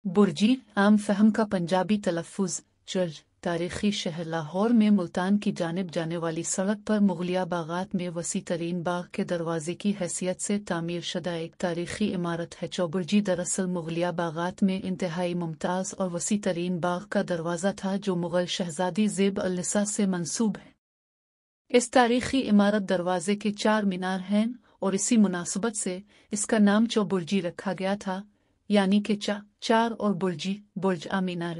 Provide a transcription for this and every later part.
बुर्जी आम फहम का पंजाबी तलफ़्फ़ुज़ चर्च तारीख़ी शहर लाहौर में मुल्तान की जानिब जाने वाली सड़क पर मुग़लिया बागात में वसी तरीन बाग के दरवाज़े की हैसियत से तामीर शुदा एक तारीख़ी इमारत है। चौबुर्जी दरअसल मुग़लिया बागात में इंतहाई मुमताज़ और वसी तरीन बाग का दरवाज़ा था जो मुग़ल शहज़ादी ज़ेब अल-निसा से मंसूब है। इस तारीख़ी इमारत दरवाज़े के 4 मीनार हैं और इसी मुनासबत से इसका नाम चौबुर्जी रखा गया था, यानी कि चार और बुर्जी बुर्ज आ मीनार।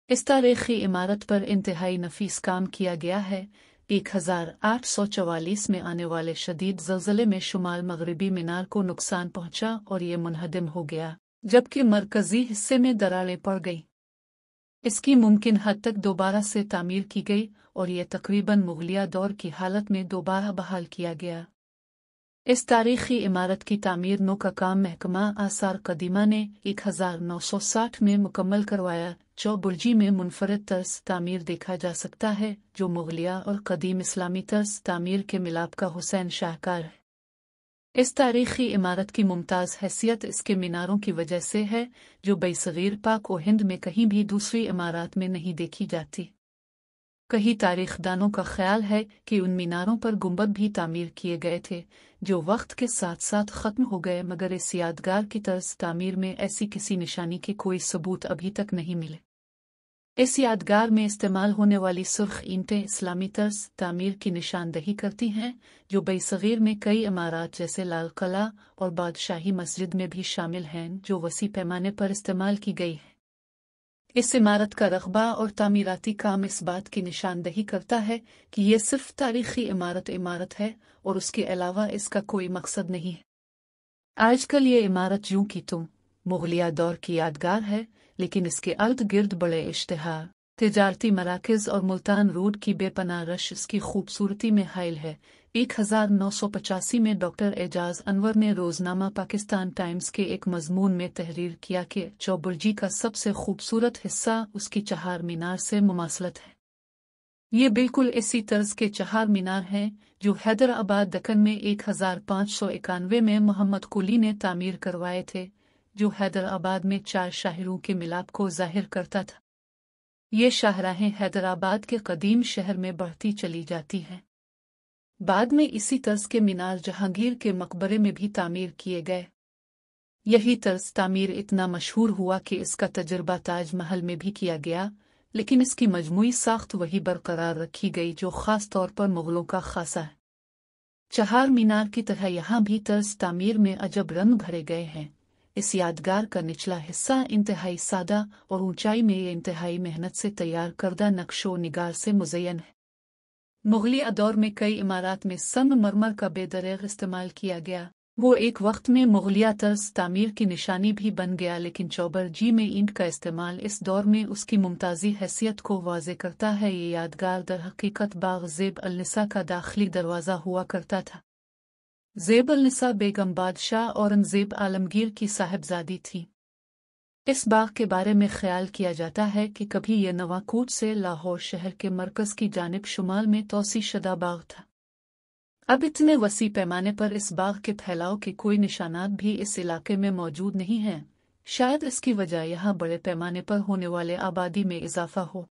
इस तारीख़ी इमारत पर इंतहाई नफीस काम किया गया है। 1844 में आने वाले शदीद ज़लज़ले में शुमाल मगरिबी मीनार को नुकसान पहुंचा और ये मुनहदम हो गया, जबकि मरकज़ी हिस्से में दरारें पड़ गईं। इसकी मुमकिन हद तक दोबारा से तामीर की गई और ये तकरीबन मुग़लिया दौर की हालत में दोबारा बहाल किया गया। इस तारीख़ी इमारत की तामीर नो का काम महकमा आसार कदीमा ने 1960 में मुकम्मल करवाया। चौबुर्जी में मुनफरद तर्ज तामीर देखा जा सकता है जो मुग़लिया और कदीम इस्लामी तर्ज तामीर के मिलाप का हुसैन शाहकार है। इस तारीख़ी इमारत की मुमताज़ हैसियत इसके मीनारों की वजह से है जो बरसग़ीर पाक और हिंद में कहीं भी दूसरी इमारत में नहीं देखी जाती। कई तारीख़दानों का ख्याल है कि उन मीनारों पर गुंबद भी तामीर किए गए थे जो वक्त के साथ साथ ख़त्म हो गए, मगर इस यादगार की तर्ज तामीर में ऐसी किसी निशानी के कोई सबूत अभी तक नहीं मिले। इस यादगार में इस्तेमाल होने वाली सुर्ख ईंटें इस्लामी तर्ज तामीर की निशानदही करती हैं जो बरसग़ीर में कई इमारत जैसे लाल किला और बादशाही मस्जिद में भी शामिल हैं जो वसी पैमाने पर इस्तेमाल की गई है। इस इमारत का रकबा और तामीराती काम इस बात की निशानदही करता है कि यह सिर्फ तारीख़ी इमारत है और उसके अलावा इसका कोई मकसद नहीं है। आजकल ये इमारत यूं की तुम मुग़लिया दौर की यादगार है, लेकिन इसके अर्द गिर्द बड़े इश्तिहार, तिजारती मराकज़ और मुल्तान रोड की बेपनाह रश इसकी खूबसूरती में हाइल है। 1985 में डॉक्टर एजाज अनवर ने रोज़नामा पाकिस्तान टाइम्स के एक मज़मून में तहरीर किया कि चौबुर्जी का सबसे खूबसूरत हिस्सा उसकी चहार मीनार से मुमासलत है। ये बिल्कुल इसी तर्ज के चहार मीनार हैं जो हैदराबाद दक्कन में 1591 में मोहम्मद कुली ने तामीर करवाए थे, जो हैदराबाद में 4 शाहरों के मिलाप को ज़ाहिर करता था। ये शाहराहें हैदराबाद के कदीम शहर में बढ़ती चली जाती हैं। बाद में इसी तर्ज के मीनार जहांगीर के मकबरे में भी तामीर किए गए। यही तर्ज तामीर इतना मशहूर हुआ कि इसका तजर्बा ताज महल में भी किया गया, लेकिन इसकी मजमूई साख्त वही बरकरार रखी गई जो ख़ास तौर पर मुग़लों का ख़ासा है। चहार मीनार की तरह यहाँ भी तर्ज तामीर में अजब रंग भरे गए हैं। इस यादगार का निचला हिस्सा इंतहाई सादा और ऊंचाई में ये इंतहाई मेहनत से तैयार करदा नक्शो निगार से मुज़य्यन है। मुग़लिया दौर में कई इमारत में संगमरमर का बेदरग इस्तेमाल किया गया। वो एक वक्त में मुग़लिया तर्ज तामीर की निशानी भी बन गया, लेकिन चौबुर्जी में ईंट का इस्तेमाल इस दौर में उसकी मुमताज़ी हैसियत को वाज़े करता है। ये यादगार दर हकीकत बाग ज़ेब अल-निसा का दाखिली दरवाज़ा हुआ करता था। ज़ेब अल-निसा बेगम बादशाह औरंगज़ेब आलमगीर की साहिबजादी थी। इस बाग के बारे में ख्याल किया जाता है कि कभी यह नवाकोट से लाहौर शहर के मरकज़ की जानिब शुमाल में तोसी शुदा बाग था। अब इतने वसी पैमाने पर इस बाग के फैलाव के कोई निशानात भी इस इलाके में मौजूद नहीं हैं। शायद इसकी वजह यहाँ बड़े पैमाने पर होने वाले आबादी में इजाफा हो।